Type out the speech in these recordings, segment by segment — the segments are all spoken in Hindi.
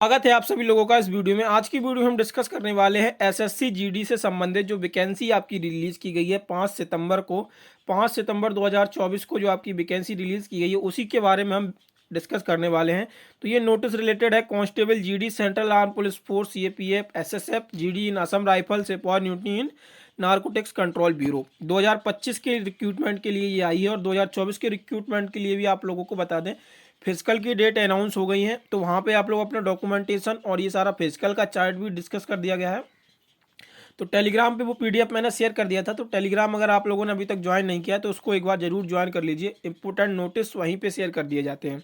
स्वागत है आप सभी लोगों का इस वीडियो में। आज की वीडियो में हम डिस्कस करने वाले हैं एसएससी जीडी से संबंधित जो वैकेंसी आपकी रिलीज की गई है 5 सितंबर को, 5 सितंबर 2024 को जो आपकी वैकेंसी रिलीज की गई है उसी के बारे में हम डिस्कस करने वाले हैं। तो ये नोटिस रिलेटेड है constable GD, central arm police force, CAPF, SSF, GD in Assam rifle, सिपाही duty in narcotics control bureau. 2025 के रिक्रूटमेंट के लिए ये आई है और 2024 के रिक्रूटमेंट के लिए भी आप लोगों को बता दें फिजिकल की डेट अनाउंस हो गई है। तो वहाँ पे आप लोग अपना डॉक्यूमेंटेशन और ये सारा फिजिकल का चार्ट भी डिस्कस कर दिया गया है। तो टेलीग्राम पे वो पीडीएफ मैंने शेयर कर दिया था, तो टेलीग्राम अगर आप लोगों ने अभी तक ज्वाइन नहीं किया तो उसको एक बार जरूर ज्वाइन कर लीजिए। इंपॉर्टेंट नोटिस वहीं पे शेयर कर दिए जाते हैं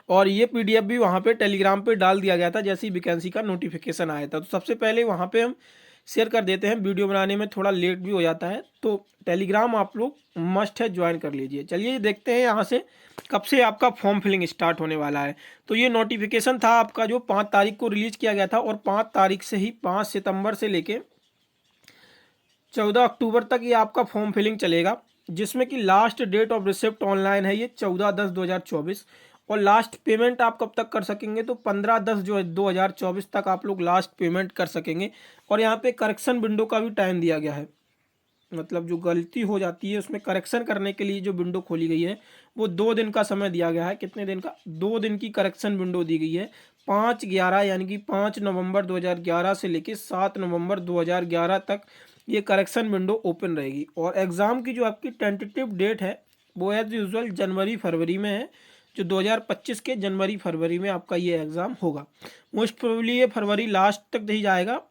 और ये पीडीएफ भी वहाँ पे टेलीग्राम पे डाल दिया गया था जैसे ही वैकेंसी का नोटिफिकेशन आया था। तो सबसे पहले वहाँ पे हम शेयर कर देते हैं, वीडियो बनाने में थोड़ा लेट भी हो जाता है, तो टेलीग्राम आप लोग मस्ट है ज्वाइन कर लीजिए। चलिए देखते हैं यहाँ से कब से आपका फॉर्म फिलिंग स्टार्ट होने वाला है। तो ये नोटिफिकेशन था आपका जो 5 तारीख को रिलीज किया गया था और 5 तारीख से ही 5 सितंबर से लेके 14 अक्टूबर तक ये आपका फॉर्म फिलिंग चलेगा, जिसमें कि last date of receipt online है ये 14/10/2024 और लास्ट पेमेंट आप कब तक कर सकेंगे तो 15/10 जो है 2024 तक आप लोग लास्ट पेमेंट कर सकेंगे। और यहाँ पे करेक्शन विंडो का भी टाइम दिया गया है, मतलब जो गलती हो जाती है उसमें करेक्शन करने के लिए जो विंडो खोली गई है वो 2 दिन का समय दिया गया है। कितने दिन का? 2 दिन की करेक्शन विंडो दी गई है। 5/11 यानी कि 5 नवंबर 2011 से लेकर 7 नवंबर 2011 तक ये करेक्शन विंडो ओपन रहेगी। और एग्ज़ाम की जो आपकी टेंटेटिव डेट है वो एज यूजुअल जनवरी फरवरी में है, जो 2025 के जनवरी फरवरी में आपका ये एग्ज़ाम होगा। मोस्ट प्रोबेबली ये फरवरी लास्ट तक नहीं जाएगा,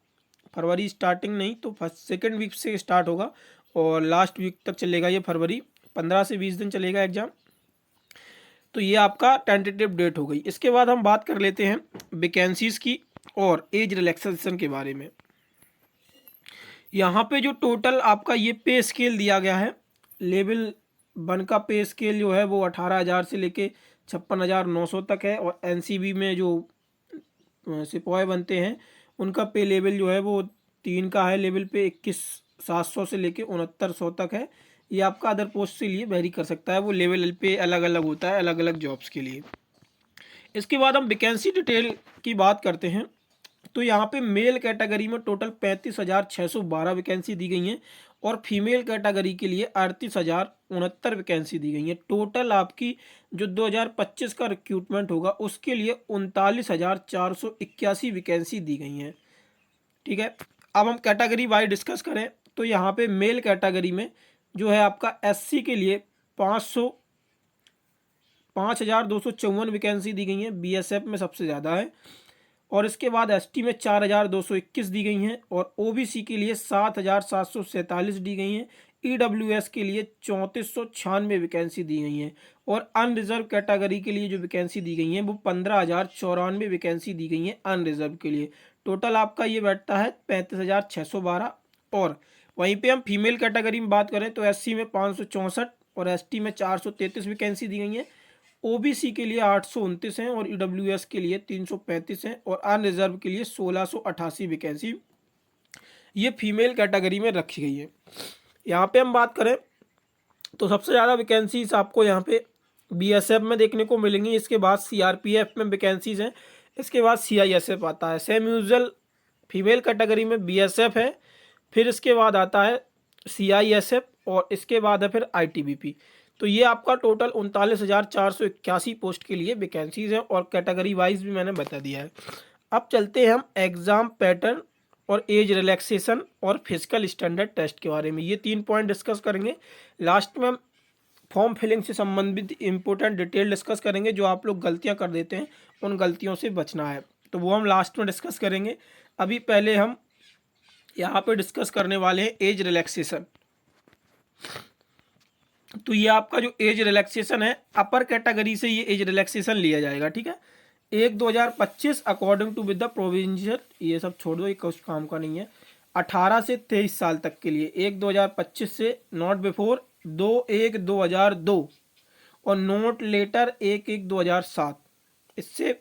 फरवरी स्टार्टिंग नहीं तो फर्स्ट सेकेंड वीक से स्टार्ट होगा और लास्ट वीक तक चलेगा ये फरवरी, 15 से 20 दिन चलेगा एग्ज़ाम। तो ये आपका टेंटेटिव डेट हो गई। इसके बाद हम बात कर लेते हैं वैकेंसीज़ की और एज रिलैक्सेशन के बारे में। यहाँ पे जो टोटल आपका ये पे स्केल दिया गया है, लेवल 1 का पे स्केल जो है वो 18,000 से लेके 56,900 तक है और एनसीबी में जो सिपाही बनते हैं उनका पे लेवल जो है वो 3 का है लेवल पे, 21,700 से लेके 6900 तक है। ये आपका अदर पोस्ट के लिए वेरी कर सकता है, वो लेवल पे अलग अलग होता है अलग अलग जॉब्स के लिए। इसके बाद हम वैकेंसी डिटेल की बात करते हैं। तो यहाँ पे मेल कैटेगरी में टोटल 35,612 वैकेंसी दी गई हैं और फीमेल कैटेगरी के लिए 38,069 वैकेंसी दी गई हैं। टोटल आपकी जो 2025 का रिक्रूटमेंट होगा उसके लिए 39,481 वैकेंसी दी गई हैं। ठीक है, अब हम कैटेगरी वाइज डिस्कस करें तो यहाँ पे मेल कैटेगरी में जो है आपका एससी के लिए 5,254 वैकेंसी दी गई हैं, बीएसएफ में सबसे ज़्यादा है। और इसके बाद एसटी में 4,221 दी गई हैं और ओबीसी के लिए 7,747 दी गई हैं। ईडब्ल्यूएस के लिए 3,496 वैकेंसी दी गई हैं और अनरिजर्व कैटेगरी के लिए जो वैकेंसी दी गई हैं वो 15,094 वैकेंसी दी गई हैं अनरिजर्व के लिए। टोटल आपका ये बैठता है 35,612। और वहीं पे हम फीमेल कैटेगरी में बात करें तो एससी में 564 और एसटी में 433 वैकेंसी दी गई हैं। ओबीसी के लिए 829 हैं और ईडब्ल्यूएस के लिए 335 हैं और अनरिजर्व के लिए 1,688 वैकेंसी ये फीमेल कैटेगरी में रखी गई है। यहाँ पे हम बात करें तो सबसे ज़्यादा वैकेंसीज आपको यहाँ पे बीएसएफ में देखने को मिलेंगी। इसके बाद सीआरपीएफ में वैकेंसीज हैं, इसके बाद सीआईएसएफ आता है। सेम यूजुअल फीमेल कैटेगरी में बीएसएफ है, फिर इसके बाद आता है सीआईएसएफ और इसके बाद है फिर आईटीबीपी। तो ये आपका टोटल 39,481 पोस्ट के लिए वैकेंसीज हैं और कैटेगरी वाइज भी मैंने बता दिया है। अब चलते हैं हम एग्ज़ाम पैटर्न और एज रिलैक्सेशन और फिजिकल स्टैंडर्ड टेस्ट के बारे में। ये 3 पॉइंट डिस्कस करेंगे। लास्ट में हम फॉर्म फिलिंग से संबंधित इंपॉर्टेंट डिटेल डिस्कस करेंगे, जो आप लोग गलतियां कर देते हैं उन गलतियों से बचना है तो वो हम लास्ट में डिस्कस करेंगे। अभी पहले हम यहाँ पे डिस्कस करने वाले हैं एज रिलैक्सेशन। तो ये आपका जो एज रिलैक्सेशन है अपर कैटेगरी से ये एज रिलैक्सेशन लिया जाएगा। ठीक है, 1/2025 according to with the provision, ये सब छोड़ दो, ये कुछ काम का नहीं है। 18 से 23 साल तक के लिए 1/2025 से नॉट बिफोर 2/1/2002 और नोट लेटर 1/1/2007, इससे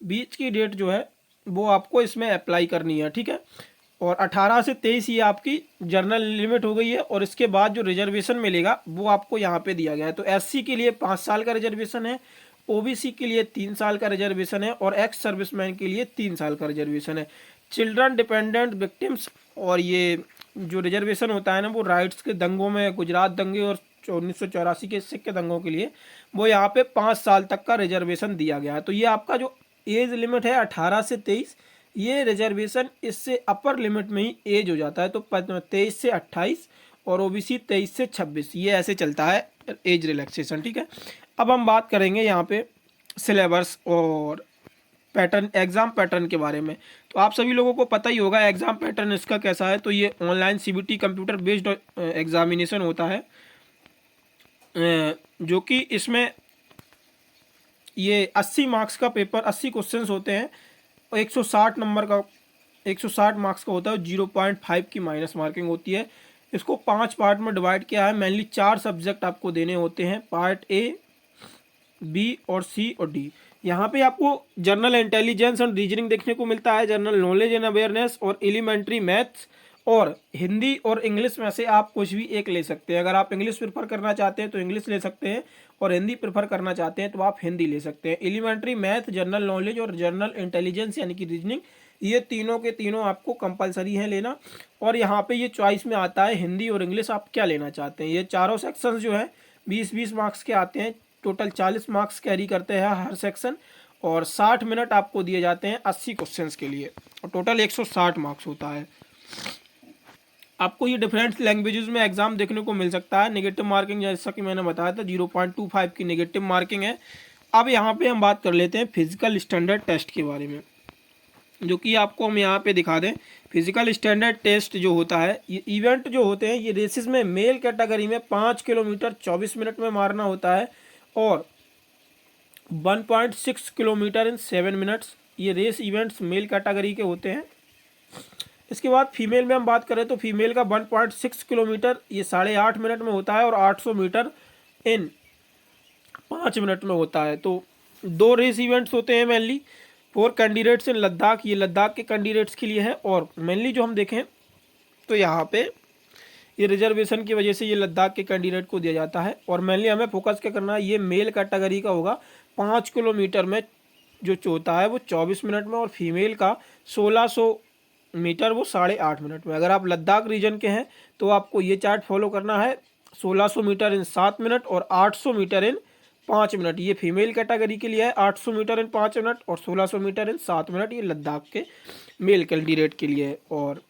बीच की डेट जो है वो आपको इसमें अप्लाई करनी है। ठीक है, और 18 से 23 ये आपकी जर्नल लिमिट हो गई है और इसके बाद जो रिजर्वेशन मिलेगा वो आपको यहाँ पे दिया गया है। तो एससी के लिए 5 साल का रिजर्वेशन है, ओबीसी के लिए 3 साल का रिजर्वेशन है और एक्स सर्विसमैन के लिए 3 साल का रिजर्वेशन है। चिल्ड्रन डिपेंडेंट विक्टिम्स, और ये जो रिजर्वेशन होता है ना वो राइट्स के दंगों में, गुजरात दंगे और 1984 के सिख के दंगों के लिए, वो यहाँ पे 5 साल तक का रिजर्वेशन दिया गया है। तो ये आपका जो एज लिमिट है 18 से 23, ये रिजर्वेशन इससे अपर लिमिट में ही एज हो जाता है, तो 23 से 28 और ओबीसी 23 से 26, ये ऐसे चलता है एज रिलैक्सेशन, ठीक है। अब हम बात करेंगे यहाँ पे सिलेबस और पैटर्न, एग्ज़ाम पैटर्न के बारे में। तो आप सभी लोगों को पता ही होगा एग्ज़ाम पैटर्न इसका कैसा है। तो ये online CBT computer based examination होता है, जो कि इसमें ये 80 मार्क्स का पेपर, 80 क्वेश्चंस होते हैं और 160 नंबर का, 160 मार्क्स का होता है। 0.5 की माइनस मार्किंग होती है। इसको 5 पार्ट में डिवाइड किया है। मेनली 4 सब्जेक्ट आपको देने होते हैं, पार्ट ए, बी और सी और डी। यहाँ पे आपको जनरल इंटेलिजेंस एंड रीजनिंग देखने को मिलता है, जनरल नॉलेज एंड अवेयरनेस और एलिमेंट्री मैथ्स, और हिंदी और इंग्लिश में से आप कुछ भी एक ले सकते हैं। अगर आप इंग्लिश प्रेफर करना चाहते हैं तो इंग्लिश ले सकते हैं, और हिंदी प्रेफर करना चाहते हैं तो आप हिंदी ले सकते हैं। एलिमेंट्री मैथ, जनरल नॉलेज और जनरल इंटेलिजेंस यानी कि रीजनिंग, ये तीनों के तीनों आपको कंपलसरी है लेना। और यहाँ पे ये चॉइस में आता है हिंदी और इंग्लिश आप क्या लेना चाहते हैं। ये चारों सेक्शंस जो है 20-20 मार्क्स के आते हैं, टोटल 40 मार्क्स कैरी करते हैं हर सेक्शन, और 60 मिनट आपको दिए जाते हैं 80 क्वेश्चंस के लिए, और टोटल 160 मार्क्स होता है। आपको ये डिफरेंट लैंग्वेजेस में एग्जाम देखने को मिल सकता है। नेगेटिव मार्किंग जैसा कि मैंने बताया था 0.25 की नेगेटिव मार्किंग है। अब यहाँ पे हम बात कर लेते हैं फिजिकल स्टैंडर्ड टेस्ट के बारे में, जो कि आपको हम यहाँ पे दिखा दें। फिजिकल स्टैंडर्ड टेस्ट जो होता है, ये इवेंट जो होते हैं, ये रेसेस में मेल कैटेगरी में 5 किलोमीटर 24 मिनट में मारना होता है, और 1.6 किलोमीटर इन 7 मिनट्स, ये रेस इवेंट्स मेल कैटेगरी के होते हैं। इसके बाद फीमेल में हम बात करें तो फीमेल का 1.6 किलोमीटर ये 8.5 मिनट में होता है, और 800 मीटर इन 5 मिनट में होता है। तो 2 रेस इवेंट्स होते हैं मेनली। 4 कैंडिडेट्स इन लद्दाख, ये लद्दाख के कैंडिडेट्स के लिए है। और मेनली जो हम देखें तो यहाँ पे ये रिजर्वेशन की वजह से ये लद्दाख के कैंडिडेट को दिया जाता है, और मेनली हमें फोकस क्या करना है, ये मेल कैटेगरी का होगा। 5 किलोमीटर में जो होता है वो 24 मिनट में, और फीमेल का 1600 मीटर वो 8.5 मिनट में। अगर आप लद्दाख रीजन के हैं तो आपको ये चार्ट फॉलो करना है, 1600 मीटर इन 7 मिनट और 800 मीटर इन 5 मिनट, ये फीमेल कैटेगरी के लिए है। 800 मीटर इन 5 मिनट और 1600 मीटर इन 7 मिनट, ये लद्दाख के मेल कैंडिडेट के लिए है। और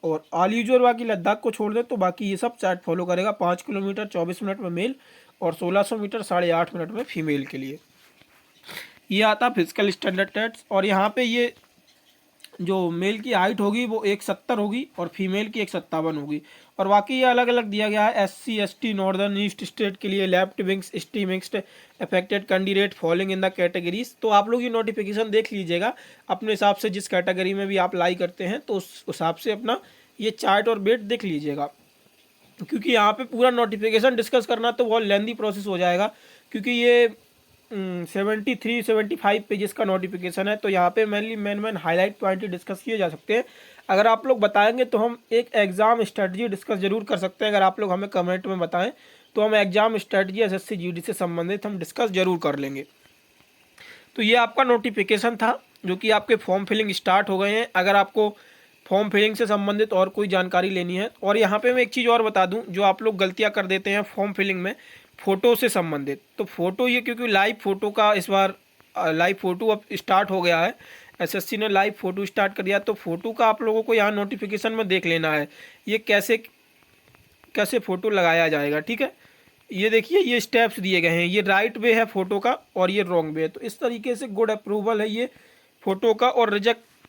ऑल यूजुअल बाकी लद्दाख को छोड़ दें तो बाकी ये सब चार्ट फॉलो करेगा। 5 किलोमीटर 24 मिनट में मेल और 1600 मीटर 8.5 मिनट में फीमेल के लिए। ये आता फिजिकल स्टैंडर्ड टेस्ट। और यहाँ पे ये जो मेल की हाइट होगी वो 170 होगी और फीमेल की 157 होगी। और बाकी ये अलग अलग दिया गया है। SC ST northern east state के लिए left wings ST mixed affected candidate following in the categories. तो आप लोग ये नोटिफिकेशन देख लीजिएगा अपने हिसाब से, जिस कैटेगरी में भी आप लाई करते हैं तो उस हिसाब से अपना ये चार्ट और वेट देख लीजिएगा, क्योंकि यहाँ पे पूरा नोटिफिकेशन डिस्कस करना तो बहुत लेंदी प्रोसेस हो जाएगा, क्योंकि ये 73-75 पेजेस का नोटिफिकेशन है। तो यहाँ पे मेन हाईलाइट पॉइंट ही डिस्कस किए जा सकते हैं। अगर आप लोग बताएंगे तो हम एक एग्जाम स्ट्रेटजी डिस्कस जरूर कर सकते हैं। अगर आप लोग हमें कमेंट में बताएं तो हम एग्जाम स्ट्रेटजी SSC GD से संबंधित हम डिस्कस जरूर कर लेंगे। तो ये आपका नोटिफिकेशन था, जो कि आपके फॉर्म फिलिंग स्टार्ट हो गए हैं। अगर आपको फॉर्म फिलिंग से संबंधित और कोई जानकारी लेनी है, और यहाँ पे मैं एक चीज़ और बता दूँ, जो आप लोग गलतियाँ कर देते हैं फॉर्म फिलिंग में फ़ोटो से संबंधित। तो फ़ोटो ये, क्योंकि लाइव फ़ोटो का इस बार लाइव फ़ोटो अब स्टार्ट हो गया है, SSC ने लाइव फ़ोटो स्टार्ट कर दिया। तो फ़ोटो का आप लोगों को यहाँ नोटिफिकेशन में देख लेना है, ये कैसे कैसे फ़ोटो लगाया जाएगा, ठीक है। ये देखिए, ये स्टेप्स दिए गए हैं, ये राइट वे है फ़ोटो का और ये रॉन्ग वे है। तो इस तरीके से गुड अप्रूवल है ये फ़ोटो का। और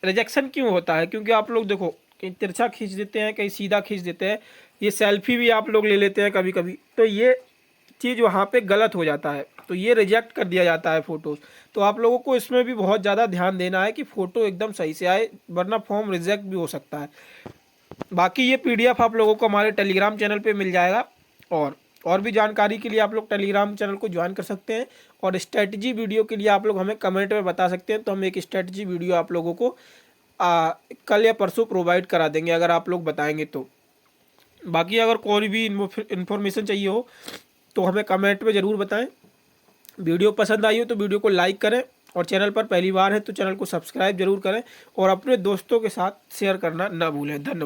रिजेक्शन क्यों होता है, क्योंकि आप लोग देखो कहीं तिरछा खींच देते हैं, कहीं सीधा खींच देते हैं, ये सेल्फी भी आप लोग ले लेते हैं कभी कभी, तो ये चीज़ वहाँ पे गलत हो जाता है, तो ये रिजेक्ट कर दिया जाता है फ़ोटोज़। तो आप लोगों को इसमें भी बहुत ज़्यादा ध्यान देना है कि फ़ोटो एकदम सही से आए, वरना फॉर्म रिजेक्ट भी हो सकता है। बाकी ये PDF आप लोगों को हमारे टेलीग्राम चैनल पे मिल जाएगा, और भी जानकारी के लिए आप लोग टेलीग्राम चैनल को ज्वाइन कर सकते हैं। और स्ट्रेटजी वीडियो के लिए आप लोग हमें कमेंट में बता सकते हैं, तो हम एक स्ट्रेटजी वीडियो आप लोगों को कल या परसों प्रोवाइड करा देंगे, अगर आप लोग बताएंगे तो। बाकी अगर कोई भी इन्फॉर्मेशन चाहिए हो तो हमें कमेंट में ज़रूर बताएं। वीडियो पसंद आई हो तो वीडियो को लाइक करें और चैनल पर पहली बार है तो चैनल को सब्सक्राइब जरूर करें और अपने दोस्तों के साथ शेयर करना ना भूलें। धन्यवाद।